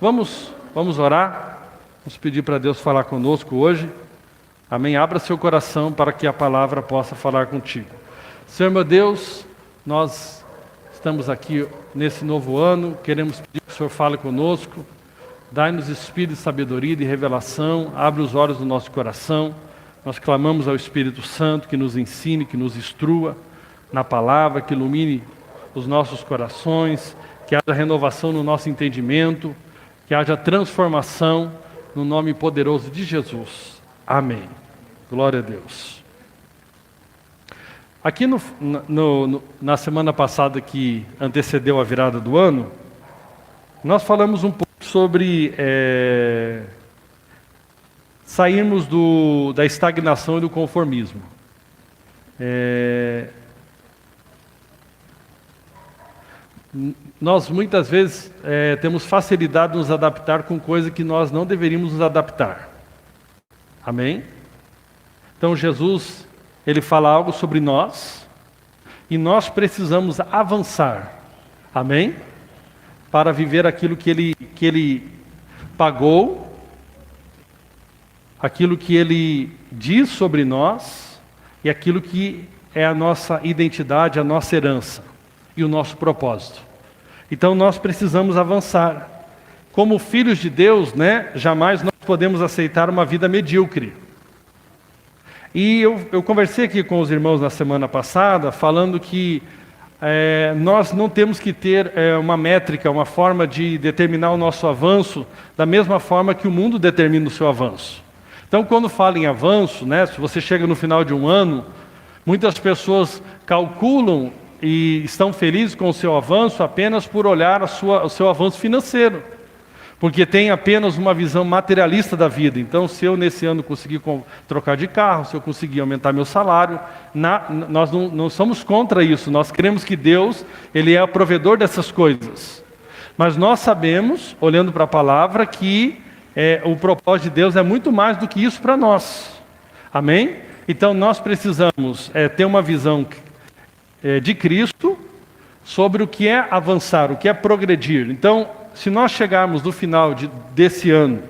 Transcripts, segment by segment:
Vamos orar, vamos pedir para Deus falar conosco hoje. Amém? Abra seu coração para que a palavra possa falar contigo. Senhor meu Deus, nós estamos aqui nesse novo ano, queremos pedir que o Senhor fale conosco, dai-nos espírito de sabedoria e de revelação, abre os olhos do nosso coração. Nós clamamos ao Espírito Santo que nos ensine, que nos instrua na palavra, que ilumine os nossos corações, que haja renovação no nosso entendimento, que haja transformação no nome poderoso de Jesus. Amém. Glória a Deus. Aqui na semana passada que antecedeu a virada do ano, nós falamos um pouco sobre sairmos da estagnação e do conformismo. Nós muitas vezes temos facilidade de nos adaptar com coisas que nós não deveríamos nos adaptar. Amém? Então Jesus, Ele fala algo sobre nós e nós precisamos avançar. Amém? Para viver aquilo que Ele pagou, aquilo que Ele diz sobre nós e aquilo que é a nossa identidade, a nossa herança e o nosso propósito. Então nós precisamos avançar. Como filhos de Deus, jamais nós podemos aceitar uma vida medíocre. E eu conversei aqui com os irmãos na semana passada, falando que nós não temos que ter uma métrica, uma forma de determinar o nosso avanço da mesma forma que o mundo determina o seu avanço. Então quando fala em avanço, se você chega no final de um ano, muitas pessoas calculam e estão felizes com o seu avanço apenas por olhar o seu avanço financeiro, porque tem apenas uma visão materialista da vida. Então, se eu nesse ano conseguir trocar de carro, se eu conseguir aumentar meu salário, nós não somos contra isso, nós cremos que Deus, Ele é o provedor dessas coisas. Mas nós sabemos, olhando para a palavra, que o propósito de Deus é muito mais do que isso para nós. Amém? Então, nós precisamos ter uma visão de Cristo sobre o que é avançar, o que é progredir. Então, se nós chegarmos no final desse ano,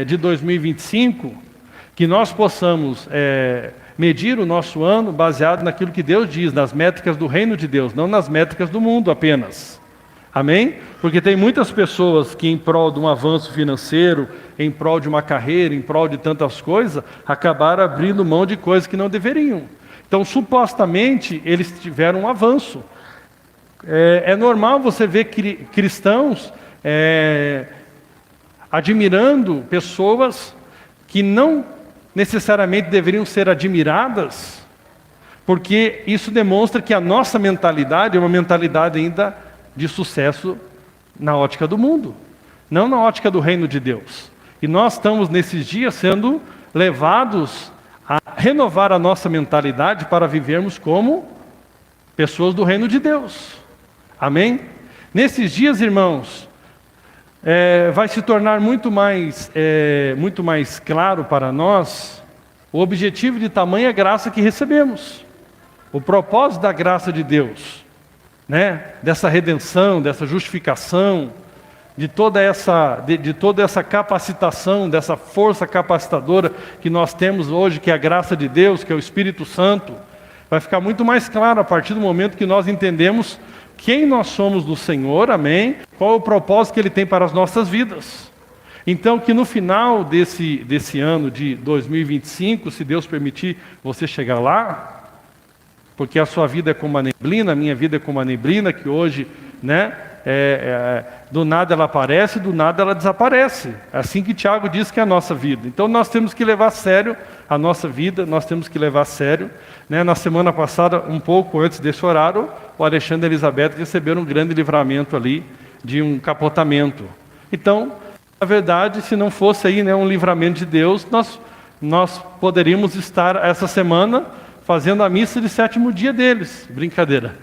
de 2025, que nós possamos medir o nosso ano baseado naquilo que Deus diz, nas métricas do reino de Deus, não nas métricas do mundo apenas. Amém? Porque tem muitas pessoas que em prol de um avanço financeiro, em prol de uma carreira, em prol de tantas coisas, acabaram abrindo mão de coisas que não deveriam. Então, supostamente, eles tiveram um avanço. É normal você ver cristãos admirando pessoas que não necessariamente deveriam ser admiradas, porque isso demonstra que a nossa mentalidade é uma mentalidade ainda de sucesso na ótica do mundo, não na ótica do reino de Deus. E nós estamos nesses dias sendo levados a renovar a nossa mentalidade para vivermos como pessoas do reino de Deus. Amém? Nesses dias, irmãos, vai se tornar muito mais claro para nós o objetivo de tamanha graça que recebemos, o propósito da graça de Deus, dessa redenção, dessa justificação, de toda essa capacitação, dessa força capacitadora que nós temos hoje, que é a graça de Deus, que é o Espírito Santo, vai ficar muito mais claro a partir do momento que nós entendemos quem nós somos do Senhor, amém? Qual é o propósito que Ele tem para as nossas vidas. Então, que no final desse ano de 2025, se Deus permitir você chegar lá, porque a sua vida é como a neblina, a minha vida é como a neblina, que hoje, do nada ela aparece, do nada ela desaparece. É assim que Tiago diz que é a nossa vida. Então nós temos que levar a sério a nossa vida, nós temos que levar a sério. Na semana passada, um pouco antes desse horário, o Alexandre e a Elizabeth receberam um grande livramento ali de um capotamento. Então, na verdade, se não fosse aí um livramento de Deus, nós poderíamos estar essa semana fazendo a missa de 7º dia deles. Brincadeira.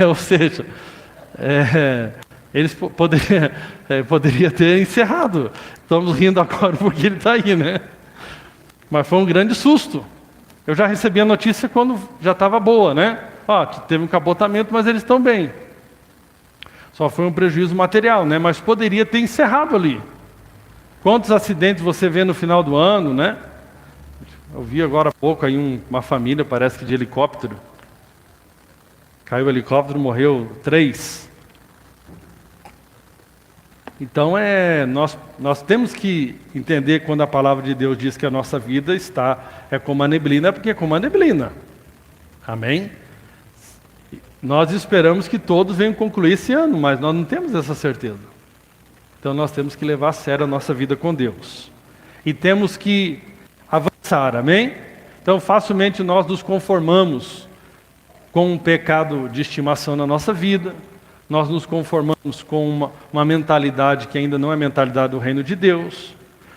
Ou seja, eles poderiam ter encerrado. Estamos rindo agora porque ele está aí, Mas foi um grande susto. Eu já recebi a notícia quando já estava boa, Teve um capotamento, mas eles estão bem. Só foi um prejuízo material, né? Mas poderia ter encerrado ali. Quantos acidentes você vê no final do ano, né? Eu vi agora há pouco aí uma família, parece que de helicóptero. Caiu o helicóptero, morreu 3. Então nós temos que entender quando a palavra de Deus diz que a nossa vida é como a neblina, é porque é como a neblina. Amém? Nós esperamos que todos venham concluir esse ano, mas nós não temos essa certeza. Então nós temos que levar a sério a nossa vida com Deus. E temos que avançar, amém? Então facilmente nós nos conformamos com um pecado de estimação na nossa vida. Nós nos conformamos com uma mentalidade que ainda não é a mentalidade do reino de Deus.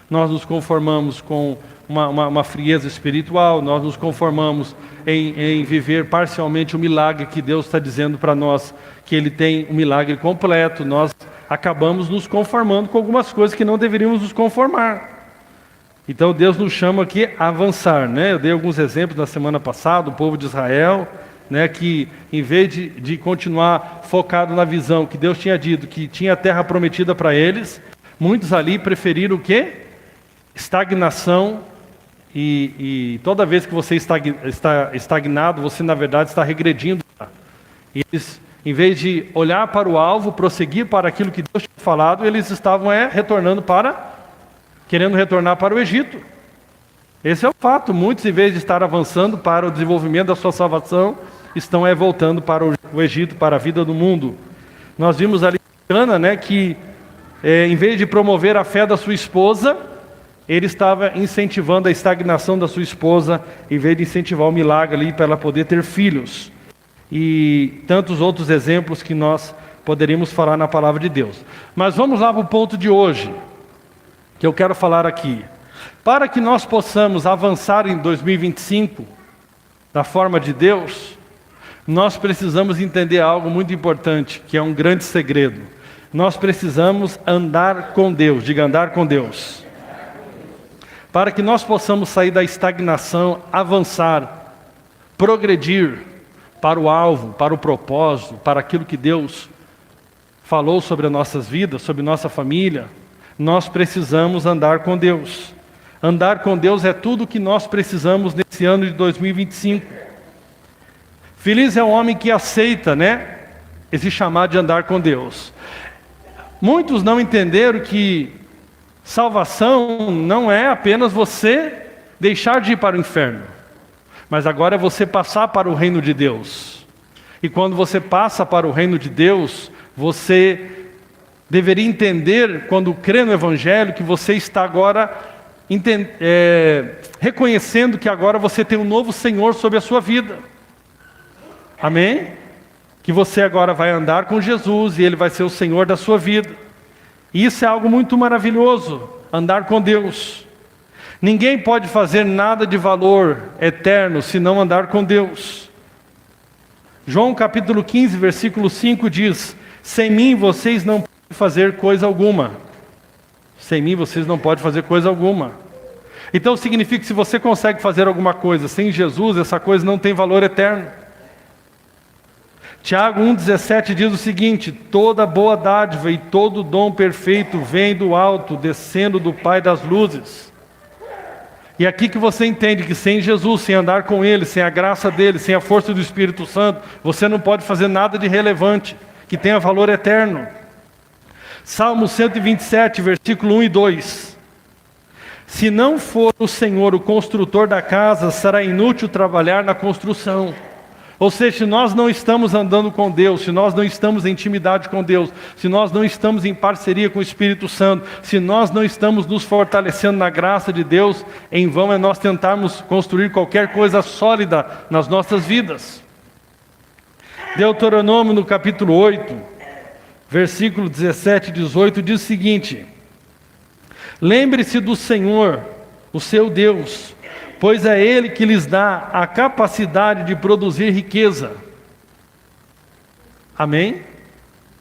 Nós nos conformamos com uma frieza espiritual. Nós nos conformamos em viver parcialmente o milagre que Deus está dizendo para nós, que Ele tem um milagre completo. Nós acabamos nos conformando com algumas coisas que não deveríamos nos conformar. Então Deus nos chama aqui a avançar, né? Eu dei alguns exemplos na semana passada, o povo de Israel, né, que em vez de continuar focado na visão que Deus tinha dito, que tinha a terra prometida para eles, muitos ali preferiram o quê? Estagnação, e toda vez que você está estagnado, você na verdade está regredindo. E eles, em vez de olhar para o alvo, prosseguir para aquilo que Deus tinha falado, eles estavam querendo retornar para o Egito. Esse é o fato. Muitos, em vez de estar avançando para o desenvolvimento da sua salvação, estão voltando para o Egito, para a vida do mundo. Nós vimos ali Cana, né, que em vez de promover a fé da sua esposa, ele estava incentivando a estagnação da sua esposa, em vez de incentivar o milagre ali para ela poder ter filhos. E tantos outros exemplos que nós poderíamos falar na palavra de Deus. Mas vamos lá para o ponto de hoje, que eu quero falar aqui. Para que nós possamos avançar em 2025, da forma de Deus, nós precisamos entender algo muito importante, que é um grande segredo. Nós precisamos andar com Deus. Diga, andar com Deus. Para que nós possamos sair da estagnação, avançar, progredir para o alvo, para o propósito, para aquilo que Deus falou sobre as nossas vidas, sobre nossa família, nós precisamos andar com Deus. Andar com Deus é tudo o que nós precisamos nesse ano de 2025. Feliz é o homem que aceita, né, esse chamado de andar com Deus. Muitos não entenderam que salvação não é apenas você deixar de ir para o inferno, mas agora é você passar para o reino de Deus. E quando você passa para o reino de Deus, você deveria entender, quando crê no Evangelho, que você está agora reconhecendo que agora você tem um novo Senhor sobre a sua vida. Amém? Que você agora vai andar com Jesus e Ele vai ser o Senhor da sua vida. E isso é algo muito maravilhoso, andar com Deus. Ninguém pode fazer nada de valor eterno se não andar com Deus. João capítulo 15, versículo 5 diz: sem mim vocês não podem fazer coisa alguma. Sem mim vocês não podem fazer coisa alguma. Então significa que se você consegue fazer alguma coisa sem Jesus, essa coisa não tem valor eterno. Tiago 1,17 diz o seguinte: toda boa dádiva e todo dom perfeito vem do alto, descendo do Pai das luzes. E aqui que você entende que sem Jesus, sem andar com Ele, sem a graça dEle, sem a força do Espírito Santo, você não pode fazer nada de relevante, que tenha valor eterno. Salmo 127, versículo 1 e 2. Se não for o Senhor o construtor da casa, será inútil trabalhar na construção. Ou seja, se nós não estamos andando com Deus, se nós não estamos em intimidade com Deus, se nós não estamos em parceria com o Espírito Santo, se nós não estamos nos fortalecendo na graça de Deus, em vão é nós tentarmos construir qualquer coisa sólida nas nossas vidas. Deuteronômio no capítulo 8, versículo 17 e 18 diz o seguinte: lembre-se do Senhor, o seu Deus, pois é Ele que lhes dá a capacidade de produzir riqueza. Amém?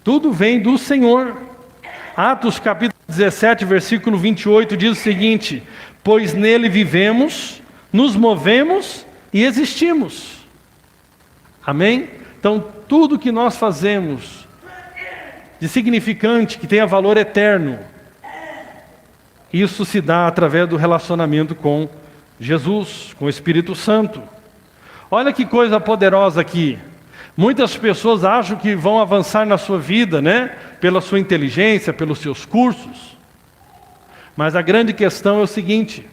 Tudo vem do Senhor. Atos capítulo 17, versículo 28 diz o seguinte: pois nele vivemos, nos movemos e existimos. Amém? Então tudo que nós fazemos de significante, que tenha valor eterno. Isso se dá através do relacionamento com Jesus, com o Espírito Santo. Olha que coisa poderosa aqui. Muitas pessoas acham que vão avançar na sua vida, né? Pela sua inteligência, pelos seus cursos. Mas a grande questão é o seguinte: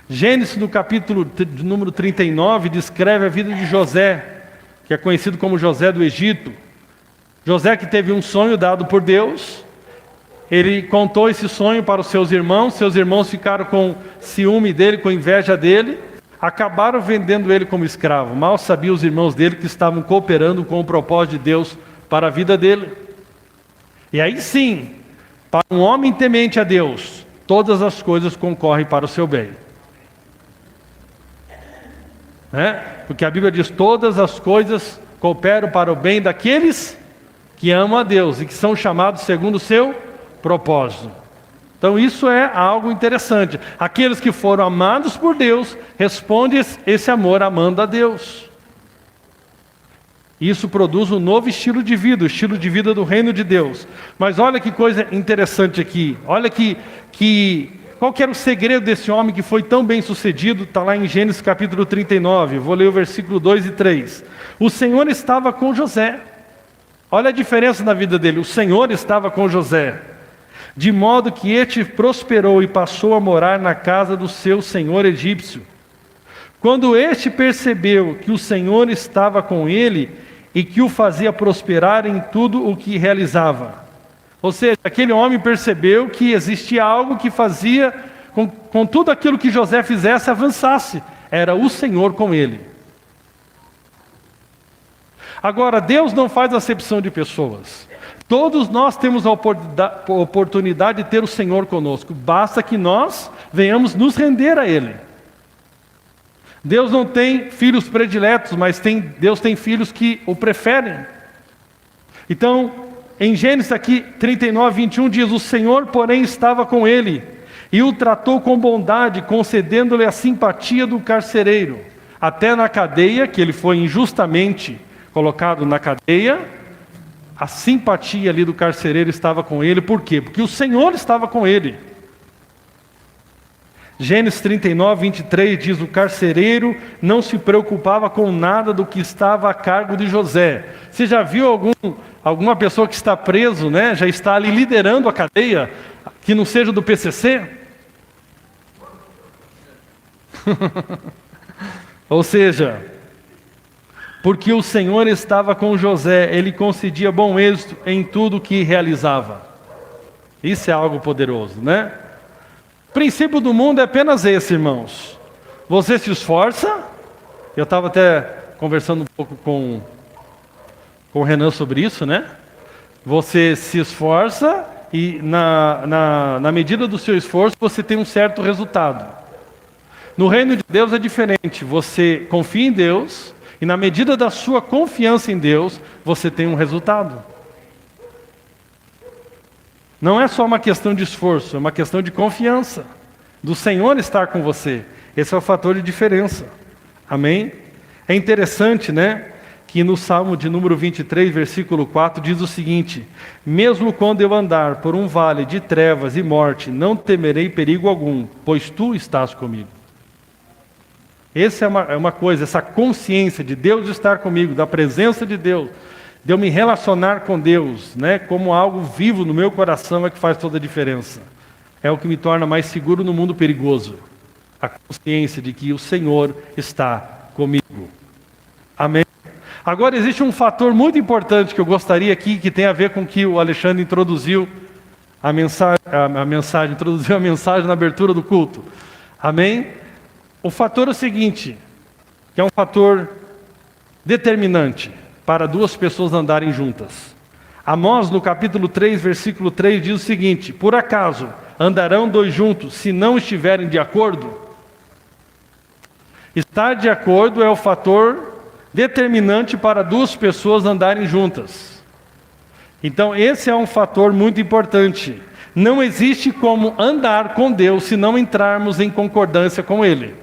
Gênesis, no capítulo de número 39, descreve a vida de José, que é conhecido como José do Egito. José, que teve um sonho dado por Deus, ele contou esse sonho para os seus irmãos ficaram com ciúme dele, com inveja dele, acabaram vendendo ele como escravo. Mal sabiam os irmãos dele que estavam cooperando com o propósito de Deus para a vida dele. E aí sim, para um homem temente a Deus, todas as coisas concorrem para o seu bem. Porque a Bíblia diz: todas as coisas cooperam para o bem daqueles que amam a Deus e que são chamados segundo o seu propósito. Então isso é algo interessante. Aqueles que foram amados por Deus, respondem esse amor amando a Deus. Isso produz um novo estilo de vida, o estilo de vida do reino de Deus. Mas olha que coisa interessante aqui. Olha qual que era o segredo desse homem que foi tão bem sucedido? Está lá em Gênesis capítulo 39, vou ler o versículo 2 e 3. O Senhor estava com José. Olha a diferença na vida dele. O Senhor estava com José, de modo que este prosperou e passou a morar na casa do seu senhor egípcio. Quando este percebeu que o Senhor estava com ele e que o fazia prosperar em tudo o que realizava. Ou seja, aquele homem percebeu que existia algo que fazia com tudo aquilo que José fizesse avançasse. Era o Senhor com ele. Agora, Deus não faz acepção de pessoas. Todos nós temos a oportunidade de ter o Senhor conosco. Basta que nós venhamos nos render a Ele. Deus não tem filhos prediletos, mas Deus tem filhos que o preferem. Então, em Gênesis aqui 39, 21 diz: o Senhor, porém, estava com ele e o tratou com bondade, concedendo-lhe a simpatia do carcereiro. Até na cadeia, que ele foi injustamente colocado na cadeia, a simpatia ali do carcereiro estava com ele. Por quê? Porque o Senhor estava com ele. Gênesis 39, 23 diz: o carcereiro não se preocupava com nada do que estava a cargo de José. Você já viu alguma pessoa que está preso, né? Já está ali liderando a cadeia, que não seja do PCC? Ou seja, porque o Senhor estava com José, ele concedia bom êxito em tudo que realizava. Isso é algo poderoso, né? O princípio do mundo é apenas esse, irmãos. Você se esforça. Eu estava até conversando um pouco com o Renan sobre isso, né? Você se esforça e na medida do seu esforço você tem um certo resultado. No reino de Deus é diferente. Você confia em Deus e na medida da sua confiança em Deus, você tem um resultado. Não é só uma questão de esforço, é uma questão de confiança, do Senhor estar com você. Esse é o fator de diferença. Amém? É interessante, né, que no Salmo de número 23, versículo 4, diz o seguinte: mesmo quando eu andar por um vale de trevas e morte, não temerei perigo algum, pois tu estás comigo. Essa é uma coisa, essa consciência de Deus estar comigo, da presença de Deus, de eu me relacionar com Deus, né, como algo vivo no meu coração, é que faz toda a diferença. É o que me torna mais seguro no mundo perigoso. A consciência de que o Senhor está comigo. Amém? Agora existe um fator muito importante que eu gostaria aqui, que tem a ver com o que o Alexandre introduziu introduziu a mensagem na abertura do culto. Amém? O fator é o seguinte, que é um fator determinante para duas pessoas andarem juntas. Amós, no capítulo 3, versículo 3, diz o seguinte: por acaso andarão dois juntos se não estiverem de acordo? Estar de acordo é o fator determinante para duas pessoas andarem juntas. Então esse é um fator muito importante. Não existe como andar com Deus se não entrarmos em concordância com Ele.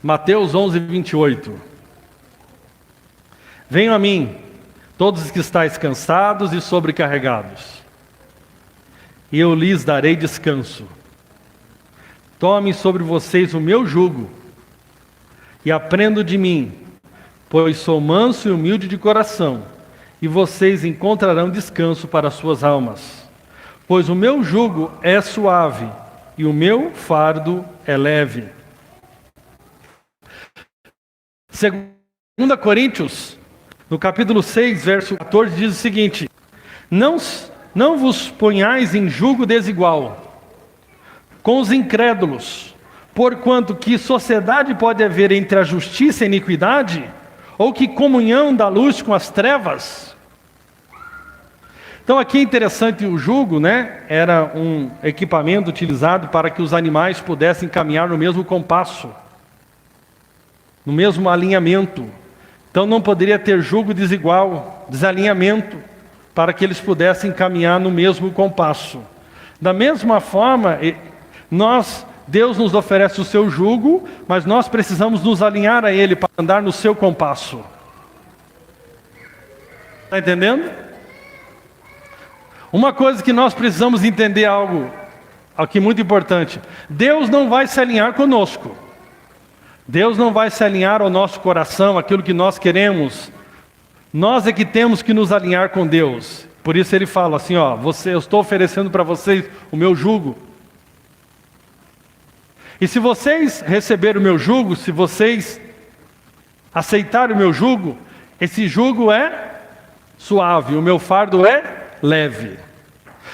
Mateus 11, 28. Venham a mim, todos os que estáis cansados e sobrecarregados, e eu lhes darei descanso. Tomem sobre vocês o meu jugo, e aprendam de mim, pois sou manso e humilde de coração, e vocês encontrarão descanso para as suas almas. Pois o meu jugo é suave, e o meu fardo é leve. 2 Coríntios, no capítulo 6, verso 14, diz o seguinte: Não vos ponhais em jugo desigual com os incrédulos, porquanto que sociedade pode haver entre a justiça e a iniquidade? Ou que comunhão da luz com as trevas? Então aqui é interessante, o jugo, né, era um equipamento utilizado para que os animais pudessem caminhar no mesmo compasso, no mesmo alinhamento. Então não poderia ter jugo desigual, desalinhamento, para que eles pudessem caminhar no mesmo compasso. Da mesma forma, Deus nos oferece o seu jugo, mas nós precisamos nos alinhar a Ele para andar no seu compasso. Está entendendo? Uma coisa que nós precisamos entender, algo aqui muito importante: Deus não vai se alinhar conosco. Deus não vai se alinhar ao nosso coração, aquilo que nós queremos. Nós é que temos que nos alinhar com Deus. Por isso Ele fala assim, eu estou oferecendo para vocês o meu jugo. E se vocês receberem o meu jugo, se vocês aceitarem o meu jugo, esse jugo é suave, o meu fardo é leve.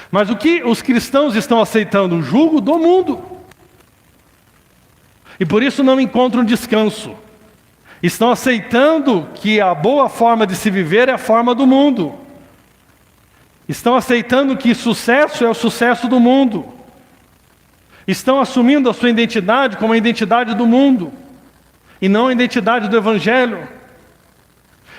Mas o que os cristãos estão aceitando? O jugo do mundo. E por isso não encontram descanso. Estão aceitando que a boa forma de se viver é a forma do mundo. Estão aceitando que sucesso é o sucesso do mundo. Estão assumindo a sua identidade como a identidade do mundo, e não a identidade do Evangelho.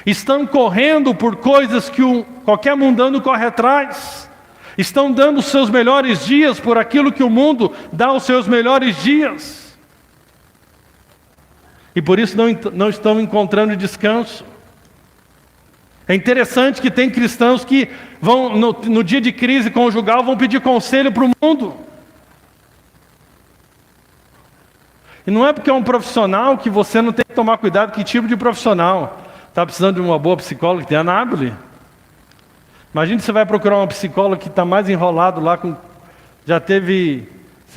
Estão correndo por coisas que qualquer mundano corre atrás. Estão dando os seus melhores dias por aquilo que o mundo dá os seus melhores dias. E por isso não estão encontrando descanso. É interessante que tem cristãos que vão, no dia de crise conjugal, vão pedir conselho para o mundo. E não é porque é um profissional que você não tem que tomar cuidado. Que tipo de profissional? Está precisando de uma boa psicóloga que tem a Nábile? Imagina, você vai procurar uma psicóloga que está mais enrolado lá com... Você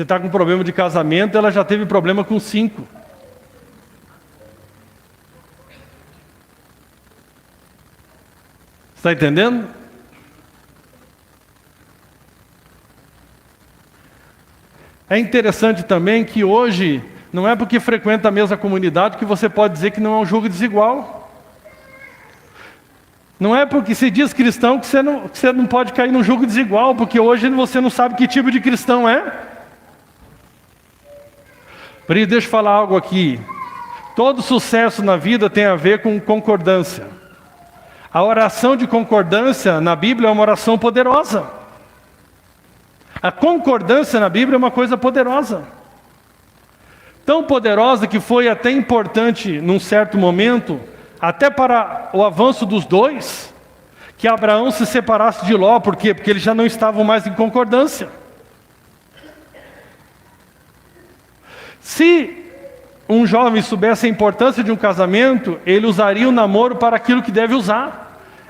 está com problema de casamento, ela já teve problema com 5. Está entendendo? É interessante também que hoje, não é porque frequenta a mesma comunidade que você pode dizer que não é um jugo desigual. Não é porque se diz cristão que você não pode cair num jugo desigual, porque hoje você não sabe que tipo de cristão é. Por isso, deixa eu falar algo aqui. Todo sucesso na vida tem a ver com concordância. A oração de concordância na Bíblia é uma oração poderosa. A concordância na Bíblia é uma coisa poderosa. Tão poderosa que foi até importante num certo momento, até para o avanço dos dois, que Abraão se separasse de Ló. Por quê? Porque eles já não estavam mais em concordância. Se um jovem soubesse a importância de um casamento, ele usaria o namoro para aquilo que deve usar.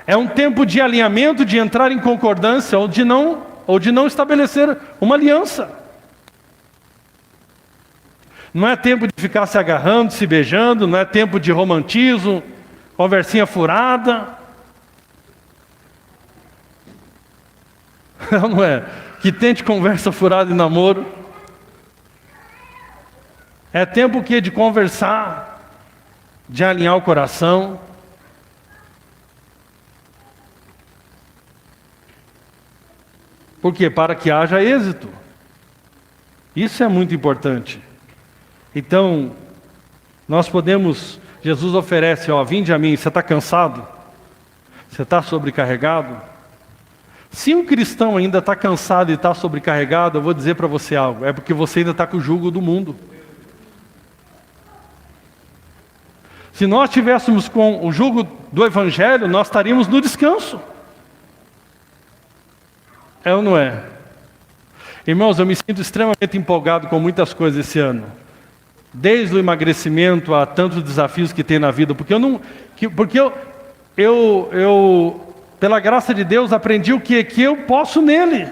É um tempo de alinhamento, de entrar em concordância, ou de não estabelecer uma aliança. Não é tempo de ficar se agarrando, se beijando, não é tempo de romantismo, conversinha furada. Não é? Que tente conversa furada e namoro. É tempo o quê? De conversar, de alinhar o coração. Por quê? Para que haja êxito. Isso é muito importante. Então, nós podemos... Jesus oferece, vinde a mim. Você está cansado? Você está sobrecarregado? Se um cristão ainda está cansado e está sobrecarregado, eu vou dizer para você algo. É porque você ainda está com o jugo do mundo. Se nós estivéssemos com o jugo do Evangelho, nós estaríamos no descanso. É ou não é? Irmãos, eu me sinto extremamente empolgado com muitas coisas esse ano. Desde o emagrecimento a tantos desafios que tem na vida. Porque eu pela graça de Deus, aprendi o quê? Que eu posso nele.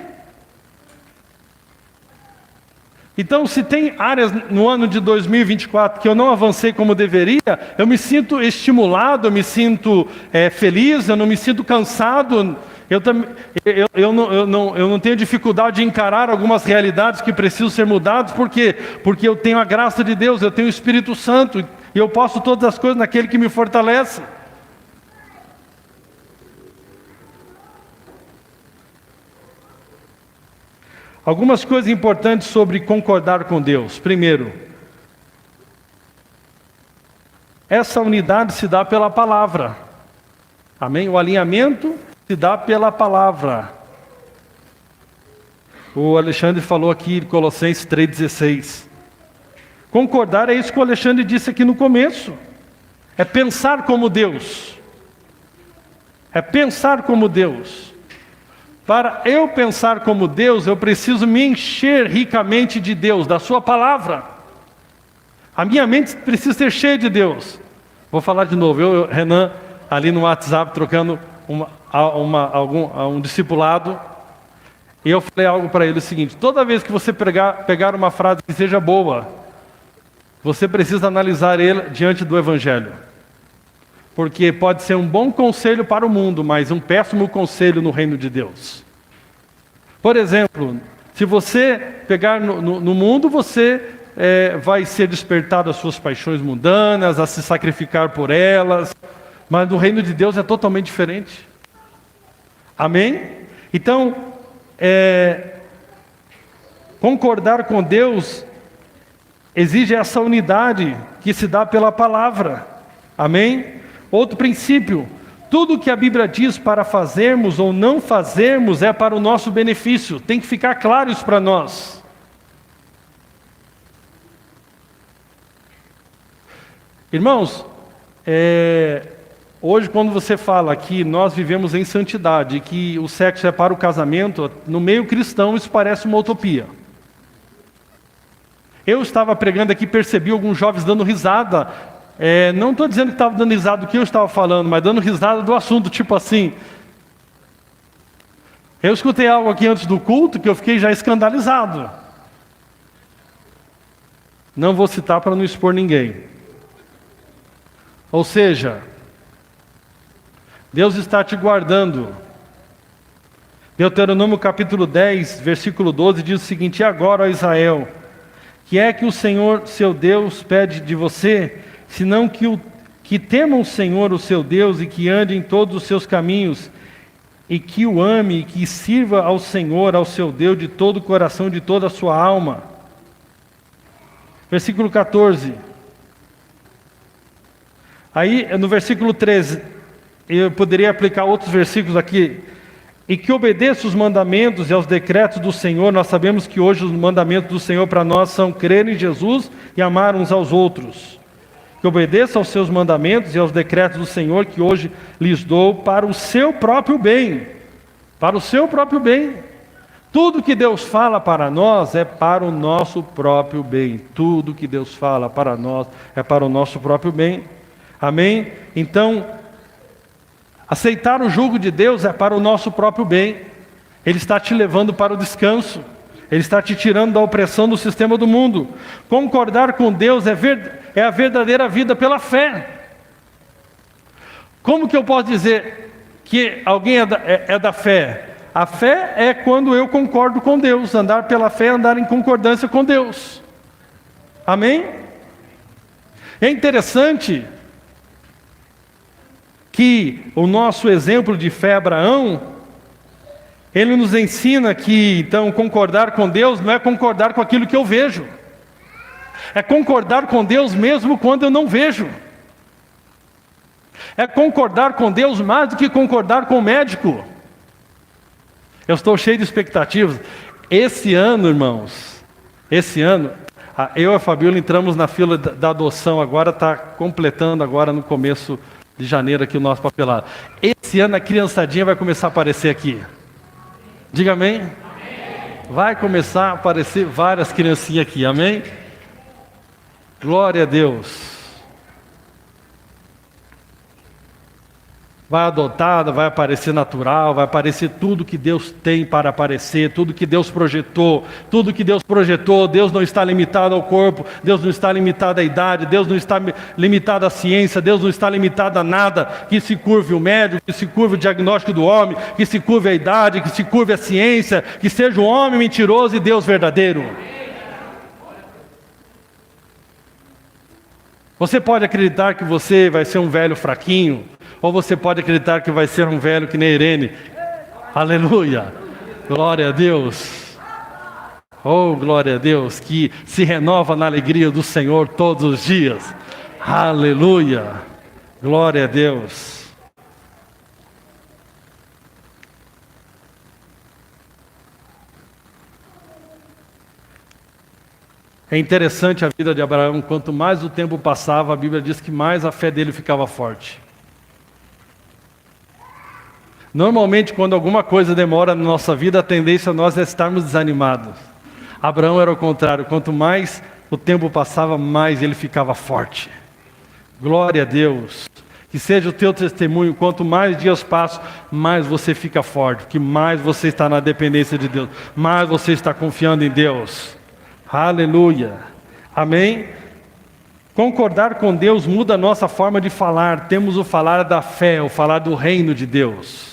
Então, se tem áreas no ano de 2024 que eu não avancei como deveria, eu me sinto estimulado, eu me sinto feliz, eu não me sinto cansado. Eu não tenho dificuldade de encarar algumas realidades que precisam ser mudadas. Por quê? Porque eu tenho a graça de Deus, eu tenho o Espírito Santo, e eu posso todas as coisas naquele que me fortalece. Algumas coisas importantes sobre concordar com Deus. Primeiro, essa unidade se dá pela palavra. Amém? O alinhamento se dá pela palavra. O Alexandre falou aqui em Colossenses 3,16. Concordar é isso que o Alexandre disse aqui no começo. É pensar como Deus. É pensar como Deus. Para eu pensar como Deus, eu preciso me encher ricamente de Deus, da sua palavra. A minha mente precisa ser cheia de Deus. Vou falar de novo. Eu e Renan, ali no WhatsApp, trocando um discipulado. E eu falei algo para ele, o seguinte: toda vez que você pegar uma frase que seja boa, você precisa analisar ele diante do Evangelho. Porque pode ser um bom conselho para o mundo, mas um péssimo conselho no reino de Deus. Por exemplo, se você pegar no mundo, você vai ser despertado às suas paixões mundanas, a se sacrificar por elas, mas no reino de Deus é totalmente diferente. Amém? Então, concordar com Deus exige essa unidade que se dá pela palavra. Amém? Outro princípio: tudo que a Bíblia diz para fazermos ou não fazermos é para o nosso benefício. Tem que ficar claro isso para nós. Irmãos, hoje quando você fala que nós vivemos em santidade, que o sexo é para o casamento, no meio cristão isso parece uma utopia. Eu estava pregando aqui, percebi alguns jovens dando risada. Não estou dizendo que estava dando risada do que eu estava falando, mas dando risada do assunto, tipo assim. Eu escutei algo aqui antes do culto que eu fiquei já escandalizado. Não vou citar para não expor ninguém. Ou seja, Deus está te guardando. Deuteronômio capítulo 10, versículo 12 diz o seguinte: e agora, ó Israel, que é que o Senhor, seu Deus, pede de você, senão que temam o Senhor, o seu Deus, e que ande em todos os seus caminhos, e que o ame, e que sirva ao Senhor, ao seu Deus, de todo o coração, de toda a sua alma. Versículo 14. Aí, no versículo 13, eu poderia aplicar outros versículos aqui. E que obedeça os mandamentos e aos decretos do Senhor. Nós sabemos que hoje os mandamentos do Senhor para nós são crer em Jesus e amar uns aos outros. Que obedeça aos seus mandamentos e aos decretos do Senhor que hoje lhes dou para o seu próprio bem. Para o seu próprio bem. Tudo que Deus fala para nós é para o nosso próprio bem. Tudo que Deus fala para nós é para o nosso próprio bem. Amém? Então, aceitar o jugo de Deus é para o nosso próprio bem. Ele está te levando para o descanso. Ele está te tirando da opressão do sistema do mundo. Concordar com Deus é a verdadeira vida pela fé. Como que eu posso dizer que alguém é da fé? A fé é quando eu concordo com Deus. Andar pela fé é andar em concordância com Deus. Amém? É interessante que o nosso exemplo de fé, Abraão, ele nos ensina que, então, concordar com Deus não é concordar com aquilo que eu vejo. É concordar com Deus mesmo quando eu não vejo. É concordar com Deus mais do que concordar com o médico. Eu estou cheio de expectativas. Esse ano, irmãos, Eu e a Fabiola entramos na fila da adoção, agora está completando agora no começo de janeiro aqui o nosso papelado. Esse ano a criançadinha vai começar a aparecer aqui. Diga amém. Vai começar a aparecer várias criancinhas aqui, amém? Glória a Deus. Vai adotada, vai aparecer natural, vai aparecer tudo que Deus tem para aparecer, tudo que Deus projetou, Deus não está limitado ao corpo, Deus não está limitado à idade, Deus não está limitado à ciência, Deus não está limitado a nada, que se curve o médico, que se curve o diagnóstico do homem, que se curve a idade, que se curve a ciência, que seja o homem mentiroso e Deus verdadeiro. Você pode acreditar que você vai ser um velho fraquinho, ou você pode acreditar que vai ser um velho que nem Irene. Aleluia! Glória a Deus! Oh, glória a Deus, que se renova na alegria do Senhor todos os dias. Aleluia! Glória a Deus! É interessante a vida de Abraão. Quanto mais o tempo passava, a Bíblia diz que mais a fé dele ficava forte. Normalmente, quando alguma coisa demora na nossa vida, a tendência a nós é estarmos desanimados. Abraão era o contrário. Quanto mais o tempo passava, mais ele ficava forte. Glória a Deus. Que seja o teu testemunho. Quanto mais dias passam, mais você fica forte. Porque mais você está na dependência de Deus. Mais você está confiando em Deus. Aleluia. Amém? Concordar com Deus muda a nossa forma de falar. Temos o falar da fé, o falar do reino de Deus.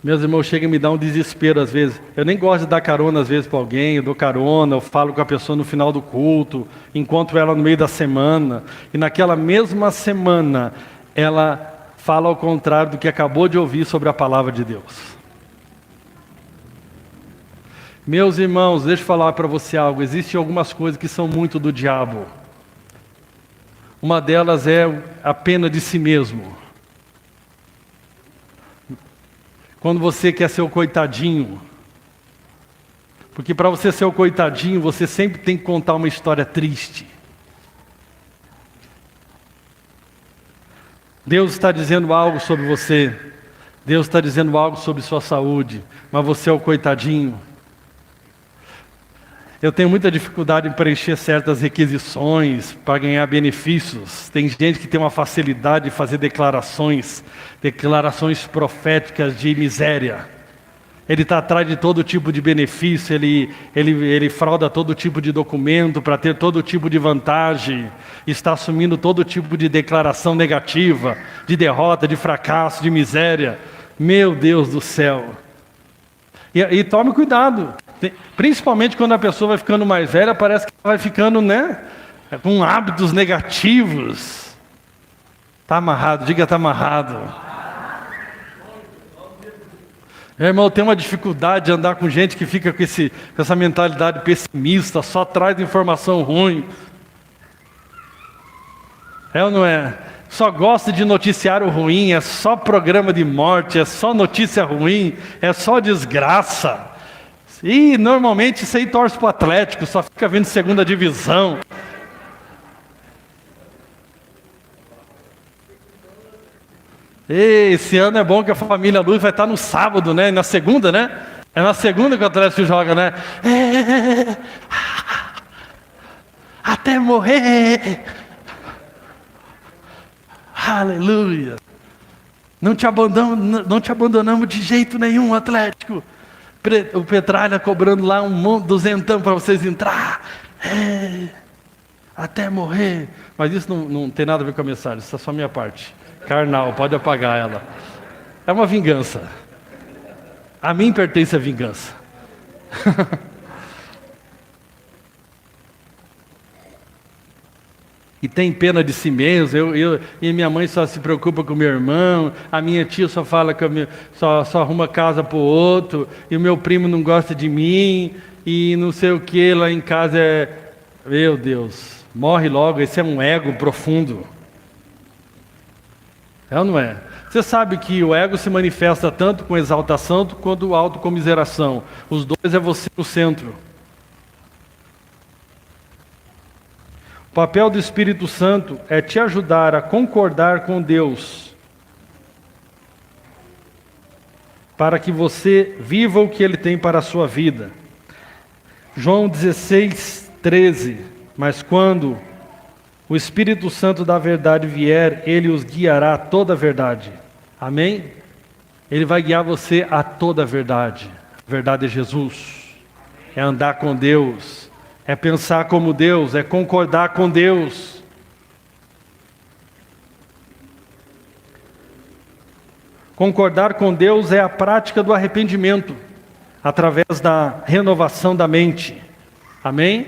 Meus irmãos, chegam a me dar um desespero às vezes. Eu nem gosto de dar carona às vezes para alguém, eu dou carona, eu falo com a pessoa no final do culto, encontro ela no meio da semana, e naquela mesma semana, ela fala ao contrário do que acabou de ouvir sobre a palavra de Deus. Meus irmãos, deixa eu falar para você algo. Existem algumas coisas que são muito do diabo. Uma delas é a pena de si mesmo. Quando você quer ser o coitadinho. Porque para você ser o coitadinho, você sempre tem que contar uma história triste. Deus está dizendo algo sobre você. Deus está dizendo algo sobre sua saúde. Mas você é o coitadinho. Eu tenho muita dificuldade em preencher certas requisições para ganhar benefícios. Tem gente que tem uma facilidade de fazer declarações proféticas de miséria. Ele está atrás de todo tipo de benefício, ele frauda todo tipo de documento para ter todo tipo de vantagem, está assumindo todo tipo de declaração negativa, de derrota, de fracasso, de miséria. Meu Deus do céu! E tome cuidado, principalmente quando a pessoa vai ficando mais velha, parece que vai ficando, com hábitos negativos. Está amarrado, diga está amarrado. Meu irmão, tem uma dificuldade de andar com gente que fica com essa mentalidade pessimista, só traz informação ruim. É ou não é? Só gosta de noticiário ruim, é só programa de morte, é só notícia ruim, é só desgraça. E normalmente isso aí torce para o Atlético, só fica vendo segunda divisão. Esse ano é bom que a família Luz vai estar no sábado, né? Na segunda, né? É na segunda que o Atlético joga, né? Até morrer. Aleluia. Não te abandonamos de jeito nenhum, Atlético. O Petralha cobrando lá duzentão para vocês entrar. Até morrer. Mas isso não tem nada a ver com a mensagem, isso é só a minha parte. Carnal, pode apagar ela. É uma vingança. A mim pertence a vingança. E tem pena de si mesmo. E minha mãe só se preocupa com meu irmão. A minha tia só fala que só arruma casa para o outro. E o meu primo não gosta de mim. E não sei o que lá em casa é... Meu Deus, morre logo. Esse é um ego profundo. É ou não é? Você sabe que o ego se manifesta tanto com exaltação quanto autocomiseração. Os dois é você no centro. O papel do Espírito Santo é te ajudar a concordar com Deus, para que você viva o que Ele tem para a sua vida. João 16:13. Mas quando o Espírito Santo da verdade vier, Ele os guiará a toda a verdade. Amém? Ele vai guiar você a toda a verdade. A verdade é Jesus. É andar com Deus. É pensar como Deus. É concordar com Deus. Concordar com Deus é a prática do arrependimento, através da renovação da mente. Amém?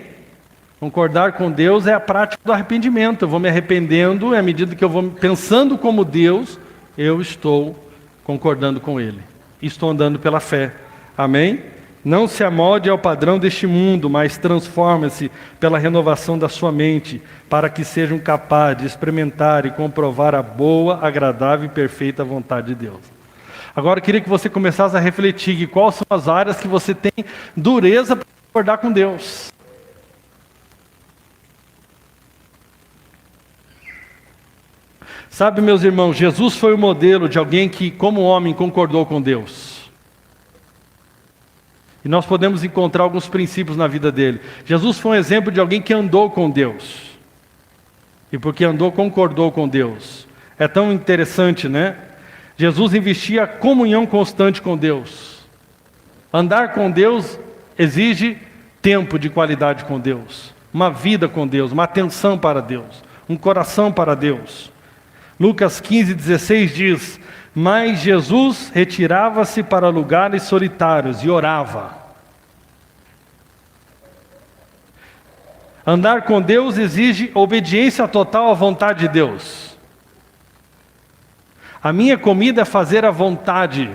Concordar com Deus é a prática do arrependimento. Eu vou me arrependendo, e à medida que eu vou pensando como Deus, eu estou concordando com Ele. Estou andando pela fé. Amém? Não se amolde ao padrão deste mundo, mas transforme-se pela renovação da sua mente, para que sejam capazes de experimentar e comprovar a boa, agradável e perfeita vontade de Deus. Agora eu queria que você começasse a refletir que quais são as áreas que você tem dureza para concordar com Deus. Sabe, meus irmãos, Jesus foi o modelo de alguém que, como homem, concordou com Deus. E nós podemos encontrar alguns princípios na vida dele. Jesus foi um exemplo de alguém que andou com Deus. E porque andou, concordou com Deus. É tão interessante, né? Jesus investia comunhão constante com Deus. Andar com Deus exige tempo de qualidade com Deus. Uma vida com Deus, uma atenção para Deus. Um coração para Deus. Lucas 15:16 diz: mas Jesus retirava-se para lugares solitários e orava. Andar com Deus exige obediência total à vontade de Deus. A minha comida é fazer a vontade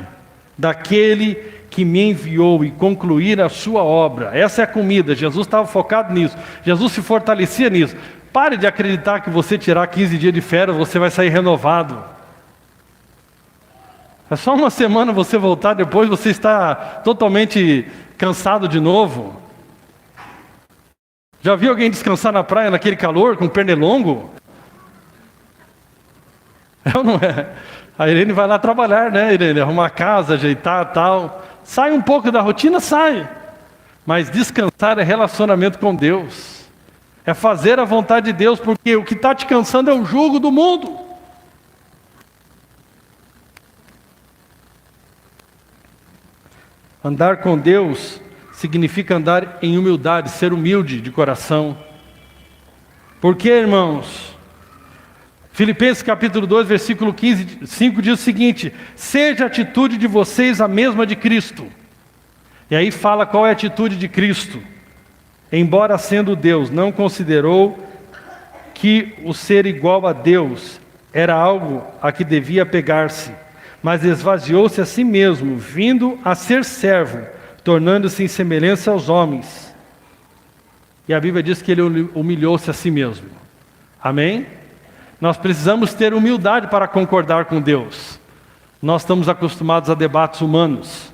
daquele que me enviou e concluir a sua obra. Essa é a comida. Jesus estava focado nisso. Jesus se fortalecia nisso. Pare de acreditar que você tirar 15 dias de férias, você vai sair renovado. É só uma semana você voltar, depois você está totalmente cansado de novo. Já viu alguém descansar na praia naquele calor, com pernilongo? É ou não é? A Irene vai lá trabalhar, né, Irene? Arrumar a casa, ajeitar e tal. Sai um pouco da rotina, sai. Mas descansar é relacionamento com Deus. É fazer a vontade de Deus, porque o que está te cansando é o jugo do mundo. Andar com Deus significa andar em humildade, ser humilde de coração. Por quê, irmãos? Filipenses capítulo 2, versículo 5 diz o seguinte: seja a atitude de vocês a mesma de Cristo. E aí fala qual é a atitude de Cristo. Embora sendo Deus, não considerou que o ser igual a Deus era algo a que devia pegar-se, mas esvaziou-se a si mesmo, vindo a ser servo, tornando-se em semelhança aos homens. E a Bíblia diz que ele humilhou-se a si mesmo. Amém? Nós precisamos ter humildade para concordar com Deus. Nós estamos acostumados a debates humanos.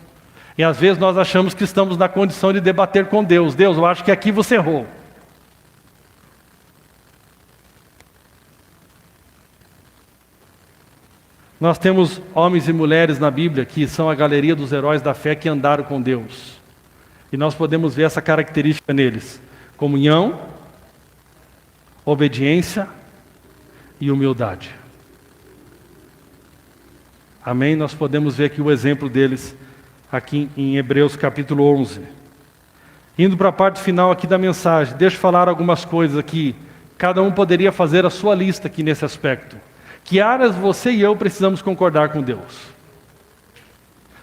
E às vezes nós achamos que estamos na condição de debater com Deus. Deus, eu acho que aqui você errou. Nós temos homens e mulheres na Bíblia que são a galeria dos heróis da fé que andaram com Deus. E nós podemos ver essa característica neles: comunhão, obediência e humildade. Amém? Nós podemos ver aqui o exemplo deles aqui em Hebreus capítulo 11. Indo para a parte final aqui da mensagem, deixa eu falar algumas coisas aqui. Cada um poderia fazer a sua lista aqui nesse aspecto. Que áreas você e eu precisamos concordar com Deus?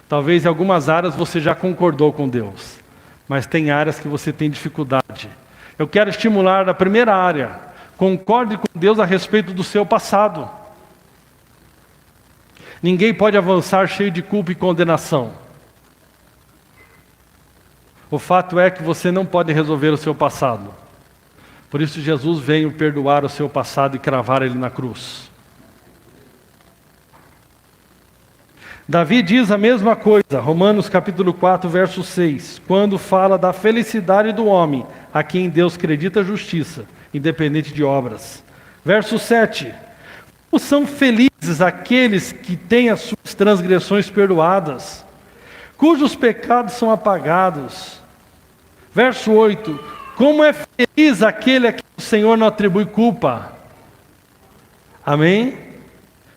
Talvez em algumas áreas você já concordou com Deus, mas tem áreas que você tem dificuldade. Eu quero estimular a primeira área: concorde com Deus a respeito do seu passado. Ninguém pode avançar cheio de culpa e condenação. O fato é que você não pode resolver o seu passado. Por isso Jesus veio perdoar o seu passado e cravar ele na cruz. Davi diz a mesma coisa, Romanos capítulo 4, verso 6, quando fala da felicidade do homem, a quem Deus acredita justiça, independente de obras. Verso 7, como são felizes aqueles que têm as suas transgressões perdoadas, cujos pecados são apagados. Verso 8, como é feliz aquele a quem o Senhor não atribui culpa. Amém?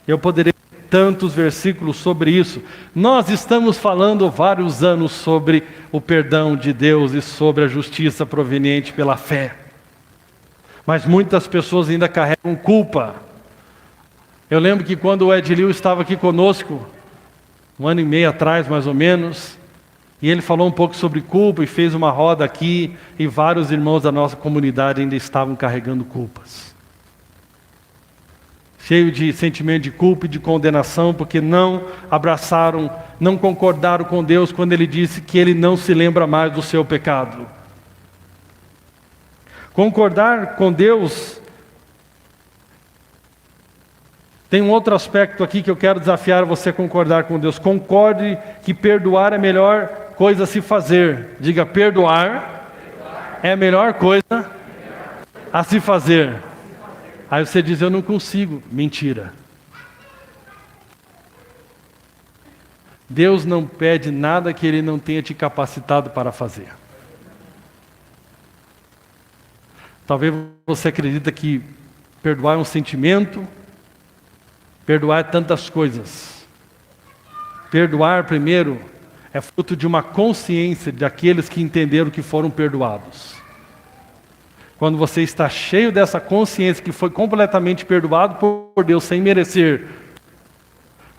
Eu poderia ter tantos versículos sobre isso. Nós estamos falando há vários anos sobre o perdão de Deus e sobre a justiça proveniente pela fé. Mas muitas pessoas ainda carregam culpa. Eu lembro que quando o Edilio estava aqui conosco, 1 ano e meio atrás mais ou menos, e ele falou um pouco sobre culpa e fez uma roda aqui, e vários irmãos da nossa comunidade ainda estavam carregando culpas. Cheio de sentimento de culpa e de condenação, porque não abraçaram, não concordaram com Deus quando Ele disse que Ele não se lembra mais do seu pecado. Concordar com Deus, tem um outro aspecto aqui que eu quero desafiar você a concordar com Deus. Concorde que perdoar é a melhor coisa a se fazer. Diga, perdoar é a melhor coisa a se fazer. Aí você diz, eu não consigo. Mentira. Deus não pede nada que Ele não tenha te capacitado para fazer. Talvez você acredita que perdoar é um sentimento, perdoar é tantas coisas. Perdoar, primeiro, é fruto de uma consciência daqueles que entenderam que foram perdoados. Quando você está cheio dessa consciência que foi completamente perdoado por Deus sem merecer,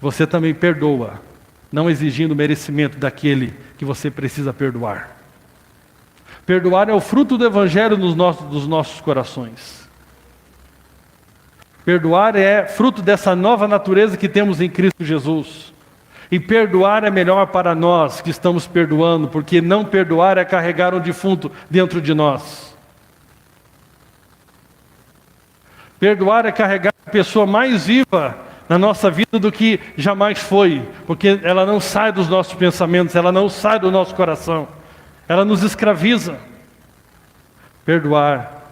você também perdoa, não exigindo merecimento daquele que você precisa perdoar. Perdoar é o fruto do Evangelho dos nossos corações. Perdoar é fruto dessa nova natureza que temos em Cristo Jesus. E perdoar é melhor para nós que estamos perdoando, porque não perdoar é carregar um defunto dentro de nós. Perdoar é carregar a pessoa mais viva na nossa vida do que jamais foi, porque ela não sai dos nossos pensamentos, ela não sai do nosso coração, ela nos escraviza. Perdoar,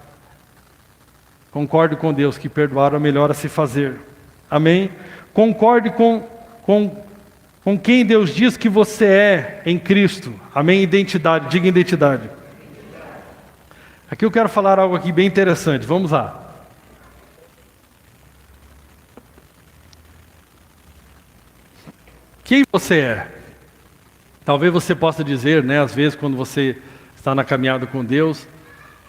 concorde com Deus que perdoar é o melhor a se fazer. Amém? Concorde com quem Deus diz que você é em Cristo. Amém? Identidade, diga identidade. Aqui eu quero falar algo aqui bem interessante, vamos lá. Quem você é? Talvez você possa dizer, né, às vezes quando você está na caminhada com Deus,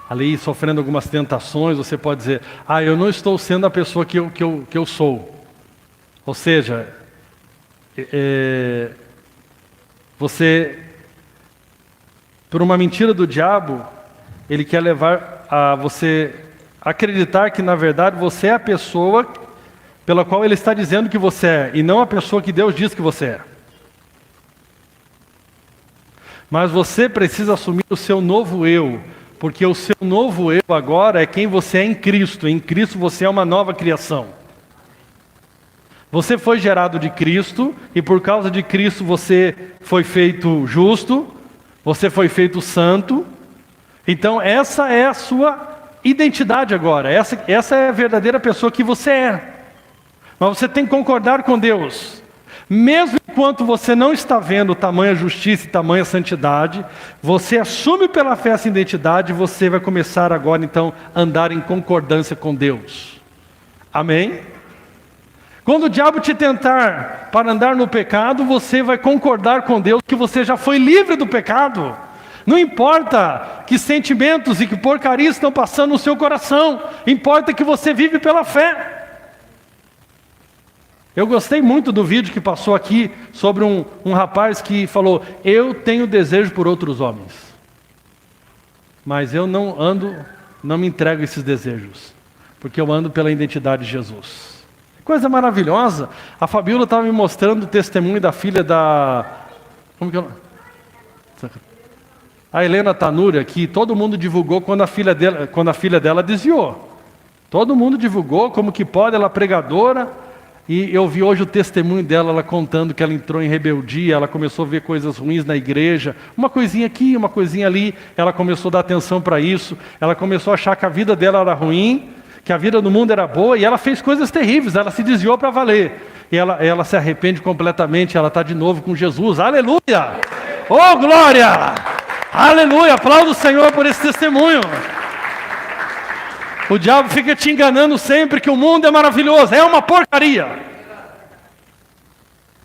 ali sofrendo algumas tentações, você pode dizer, eu não estou sendo a pessoa que eu sou. Ou seja, você, por uma mentira do diabo, ele quer levar a você acreditar que na verdade você é a pessoa pela qual ele está dizendo que você é, e não a pessoa que Deus diz que você é. Mas você precisa assumir o seu novo eu, porque o seu novo eu agora é quem você é em Cristo. Em Cristo você é uma nova criação. Você foi gerado de Cristo, e por causa de Cristo você foi feito justo, você foi feito santo. Então essa é a sua identidade agora, essa é a verdadeira pessoa que você é. Mas você tem que concordar com Deus. Mesmo enquanto você não está vendo tamanha justiça e tamanha santidade, você assume pela fé essa identidade e você vai começar agora então a andar em concordância com Deus. Amém? Quando o diabo te tentar para andar no pecado, você vai concordar com Deus que você já foi livre do pecado. Não importa que sentimentos e que porcarias estão passando no seu coração, importa que você vive pela fé. Eu gostei muito do vídeo que passou aqui sobre um rapaz que falou, eu tenho desejo por outros homens, mas eu não me entrego a esses desejos, porque eu ando pela identidade de Jesus. Coisa maravilhosa. A Fabiola estava me mostrando o testemunho da filha como que ela... A Helena Tanura, que todo mundo divulgou quando a filha dela desviou. Todo mundo divulgou como que pode, ela pregadora. E eu vi hoje o testemunho dela, ela contando que ela entrou em rebeldia, ela começou a ver coisas ruins na igreja, uma coisinha aqui, uma coisinha ali, ela começou a dar atenção para isso, ela começou a achar que a vida dela era ruim, que a vida no mundo era boa, e ela fez coisas terríveis, ela se desviou para valer. E ela se arrepende completamente, ela está de novo com Jesus, aleluia! Oh, glória! Aleluia! Aplauda o Senhor por esse testemunho. O diabo fica te enganando sempre que o mundo é maravilhoso. É uma porcaria.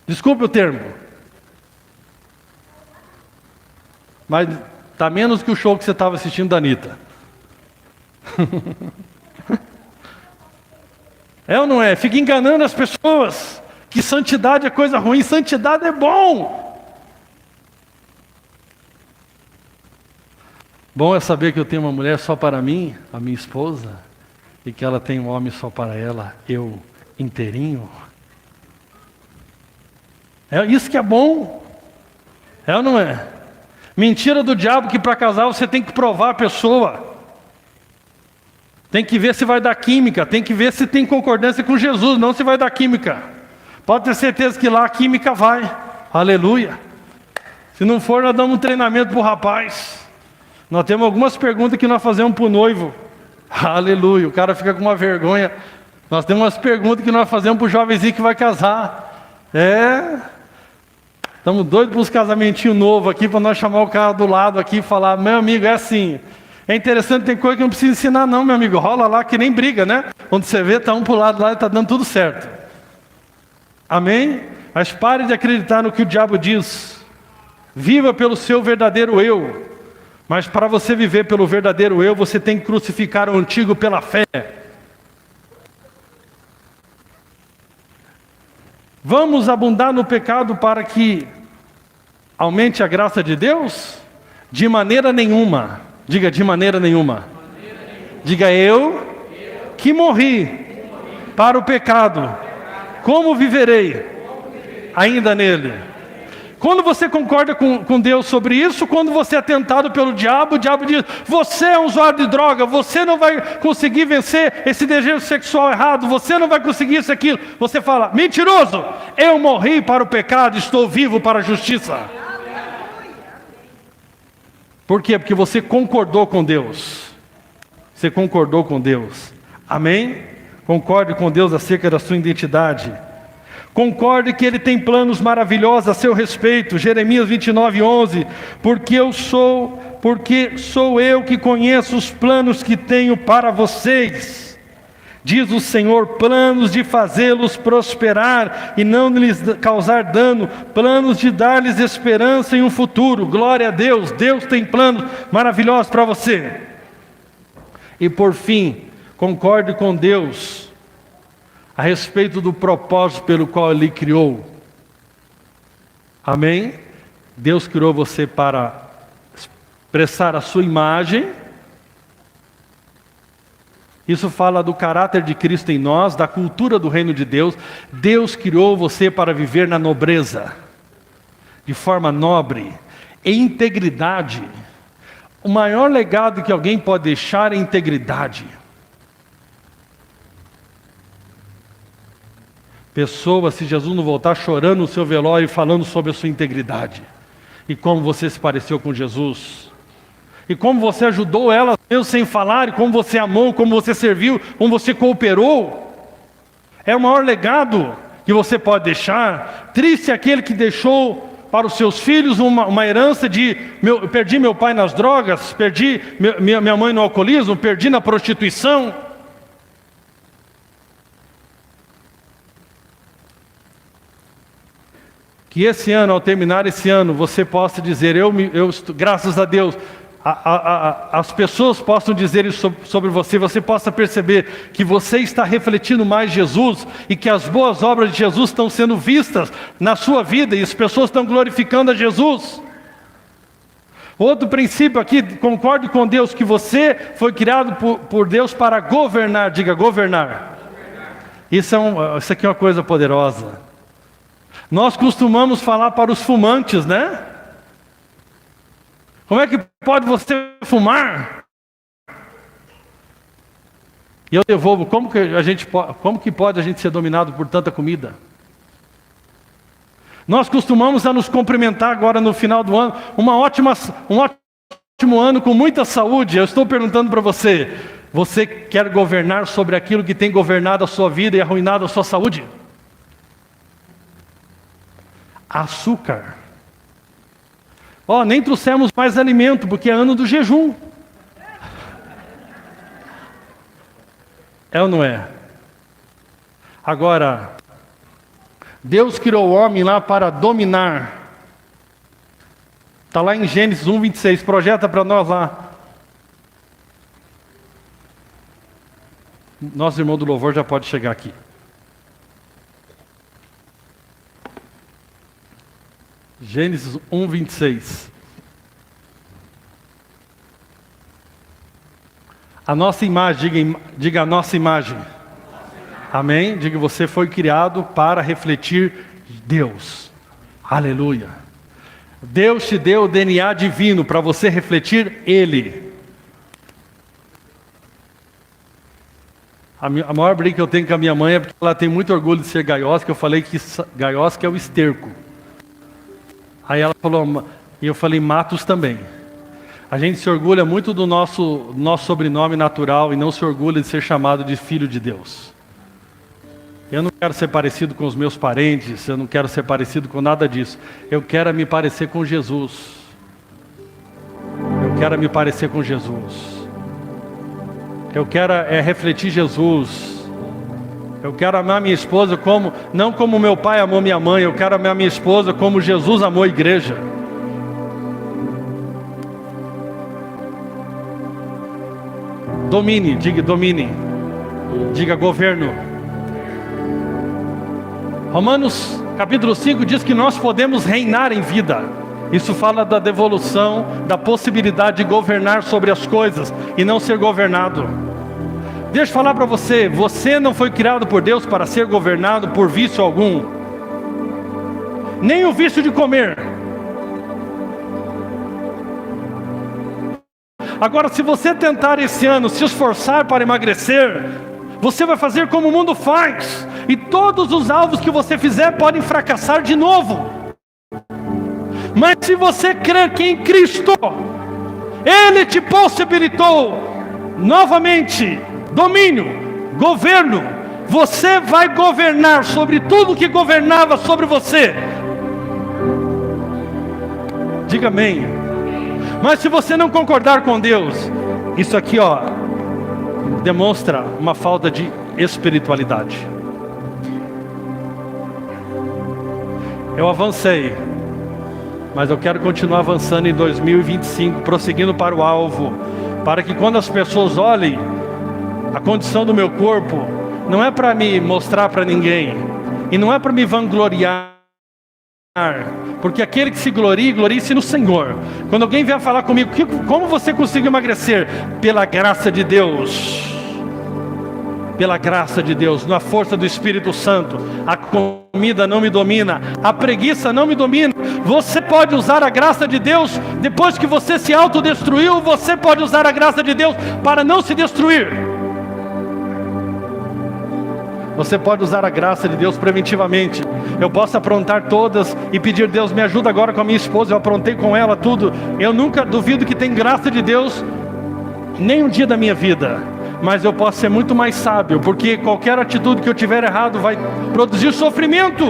Desculpe o termo. Mas está menos que o show que você estava assistindo da Anitta. É ou não é? Fica enganando as pessoas que santidade é coisa ruim. Santidade é bom. Bom é saber que eu tenho uma mulher só para mim, a minha esposa, e que ela tem um homem só para ela, eu inteirinho. É isso que é bom. É ou não é? Mentira do diabo que para casar você tem que provar a pessoa. Tem que ver se vai dar química, tem que ver se tem concordância com Jesus, não se vai dar química. Pode ter certeza que lá a química vai. Aleluia. Se não for, nós damos um treinamento para o rapaz. Nós temos algumas perguntas que nós fazemos para o noivo. Aleluia, o cara fica com uma vergonha. Nós temos umas perguntas que nós fazemos para o jovenzinho que vai casar. Estamos doidos para uns casamentinhos novos aqui, para nós chamar o cara do lado aqui e falar, meu amigo, é assim. É interessante, tem coisa que não precisa ensinar não, meu amigo. Rola lá que nem briga, né? Quando você vê, está um para o lado lá e está dando tudo certo. Amém? Mas pare de acreditar no que o diabo diz. Viva pelo seu verdadeiro eu. Mas para você viver pelo verdadeiro eu, você tem que crucificar o antigo pela fé. Vamos abundar no pecado para que aumente a graça de Deus? De maneira nenhuma. Diga, de maneira nenhuma. Diga, eu que morri para o pecado, como viverei ainda nele? Quando você concorda com Deus sobre isso, quando você é tentado pelo diabo, o diabo diz, você é um usuário de droga, você não vai conseguir vencer esse desejo sexual errado, você não vai conseguir isso e aquilo. Você fala, mentiroso, eu morri para o pecado, estou vivo para a justiça. Por quê? Porque você concordou com Deus. Você concordou com Deus. Amém? Concorde com Deus acerca da sua identidade. Concorde que Ele tem planos maravilhosos a seu respeito. Jeremias 29:11. Porque sou eu que conheço os planos que tenho para vocês, diz o Senhor, planos de fazê-los prosperar e não lhes causar dano, planos de dar-lhes esperança em um futuro. Glória a Deus, Deus tem planos maravilhosos para você. E por fim, concorde com Deus a respeito do propósito pelo qual Ele criou. Amém? Deus criou você para expressar a sua imagem. Isso fala do caráter de Cristo em nós, da cultura do reino de Deus. Deus criou você para viver na nobreza, de forma nobre, em integridade. O maior legado que alguém pode deixar é integridade. Pessoas, se Jesus não voltar, chorando no seu velório e falando sobre a sua integridade. E como você se pareceu com Jesus. E como você ajudou ela mesmo sem falar, e como você amou, como você serviu, como você cooperou. É o maior legado que você pode deixar. Triste é aquele que deixou para os seus filhos uma herança de, perdi meu pai nas drogas, perdi minha mãe no alcoolismo, perdi na prostituição. Que esse ano, ao terminar esse ano, você possa dizer, graças a Deus, as pessoas possam dizer isso sobre você, você possa perceber que você está refletindo mais Jesus e que as boas obras de Jesus estão sendo vistas na sua vida e as pessoas estão glorificando a Jesus. Outro princípio aqui, concorde com Deus que você foi criado por Deus para governar, diga governar. Isso aqui é uma coisa poderosa. Nós costumamos falar para os fumantes, né? Como é que pode você fumar? E eu devolvo, como que pode a gente ser dominado por tanta comida? Nós costumamos a nos cumprimentar agora no final do ano, um ótimo ano com muita saúde. Eu estou perguntando para você, você quer governar sobre aquilo que tem governado a sua vida e arruinado a sua saúde? Açúcar. Nem trouxemos mais alimento, porque é ano do jejum. É ou não é? Agora, Deus criou o homem lá para dominar. Está lá em Gênesis 1:26, projeta para nós lá. Nosso irmão do louvor já pode chegar aqui. Gênesis 1:26. A nossa imagem, diga a nossa imagem. Amém? Diga, você foi criado para refletir Deus. Aleluia. Deus te deu o DNA divino para você refletir Ele. A maior briga que eu tenho com a minha mãe é porque ela tem muito orgulho de ser gaiosca. Eu falei que gaiosca é o esterco. Aí ela falou, e eu falei Matos também. A gente se orgulha muito do nosso sobrenome natural e não se orgulha de ser chamado de filho de Deus. Eu não quero ser parecido com os meus parentes, eu não quero ser parecido com nada disso. Eu quero me parecer com Jesus. Eu quero me parecer com Jesus. Eu quero refletir Jesus. Eu quero amar minha esposa não como meu pai amou minha mãe. Eu quero amar minha esposa como Jesus amou a igreja. Domine, diga governo. Romanos capítulo 5 diz que nós podemos reinar em vida. Isso fala da devolução, da possibilidade de governar sobre as coisas e não ser governado. Deixa eu falar para você, você não foi criado por Deus para ser governado por vício algum. Nem o vício de comer. Agora, se você tentar esse ano se esforçar para emagrecer, você vai fazer como o mundo faz. E todos os alvos que você fizer podem fracassar de novo. Mas se você crer que em Cristo, Ele te possibilitou novamente domínio, governo, você vai governar sobre tudo que governava sobre você. Diga amém. Mas se você não concordar com Deus, isso aqui demonstra uma falta de espiritualidade. Eu avancei, mas eu quero continuar avançando em 2025, prosseguindo para o alvo, para que quando as pessoas olhem a condição do meu corpo, não é para me mostrar para ninguém, e não é para me vangloriar, porque aquele que se glorie, glorie-se no Senhor. Quando alguém vier falar comigo, como você conseguiu emagrecer? Pela graça de Deus. Pela graça de Deus, na força do Espírito Santo. A comida não me domina, a preguiça não me domina. Você pode usar a graça de Deus depois que você se autodestruiu. Você pode usar a graça de Deus para não se destruir. Você pode usar a graça de Deus preventivamente. Eu posso aprontar todas e pedir, Deus me ajuda agora com a minha esposa. Eu aprontei com ela tudo. Eu nunca duvido que tem graça de Deus nem um dia da minha vida. Mas eu posso ser muito mais sábio, porque qualquer atitude que eu tiver errado vai produzir sofrimento.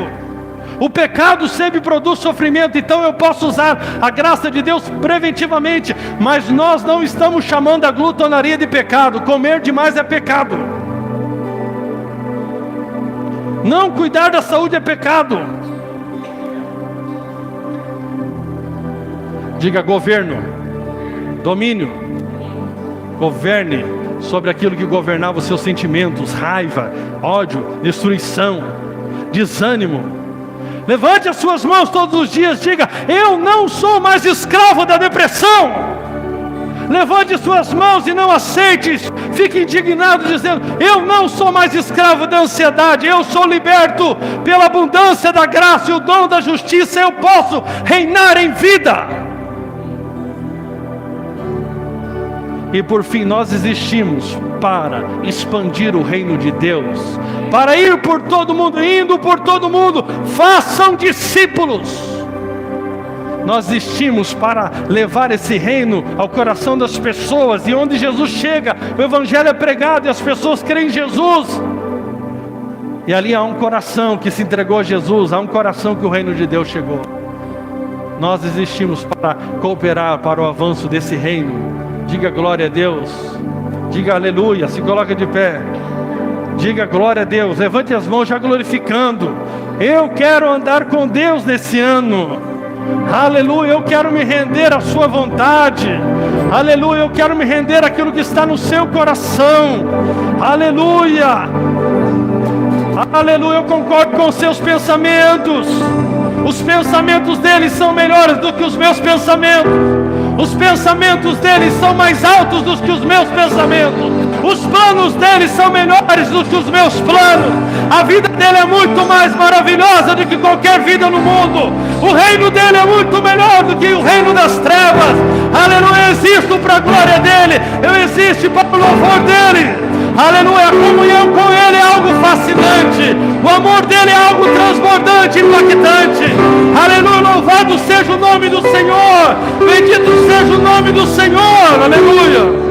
O pecado sempre produz sofrimento. Então eu posso usar a graça de Deus preventivamente. Mas nós não estamos chamando a glutonaria de pecado. Comer demais é pecado. Não cuidar da saúde é pecado. Diga governo, domínio. Governe sobre aquilo que governava os seus sentimentos: raiva, ódio, destruição, desânimo. Levante as suas mãos todos os dias, diga: eu não sou mais escravo da depressão. Levante suas mãos e não aceite, fique indignado dizendo: eu não sou mais escravo da ansiedade, eu sou liberto pela abundância da graça e o dom da justiça. Eu posso reinar em vida. E por fim, nós existimos para expandir o reino de Deus, para ir por todo mundo, indo por todo mundo, façam discípulos. Nós existimos para levar esse reino ao coração das pessoas, e onde Jesus chega, o evangelho é pregado e as pessoas creem em Jesus. E ali há um coração que se entregou a Jesus, há um coração que o reino de Deus chegou. Nós existimos para cooperar para o avanço desse reino. Diga glória a Deus, diga aleluia, se coloca de pé, diga glória a Deus, levante as mãos já glorificando. Eu quero andar com Deus nesse ano, aleluia, eu quero me render à sua vontade, aleluia, eu quero me render àquilo que está no seu coração, aleluia, aleluia, eu concordo com os seus pensamentos. Os pensamentos deles são melhores do que os meus pensamentos. Os pensamentos deles são mais altos do que os meus pensamentos. Os planos deles são melhores do que os meus planos. A vida dele é muito mais maravilhosa do que qualquer vida no mundo. O reino dele é muito melhor do que o reino das trevas. Aleluia, eu existo para a glória dele. Eu existo para o louvor dele. Aleluia, a comunhão com ele é algo fascinante. O amor dele é algo transbordante, impactante. Aleluia, louvado seja o nome do Senhor. Bendito seja o nome do Senhor. Aleluia.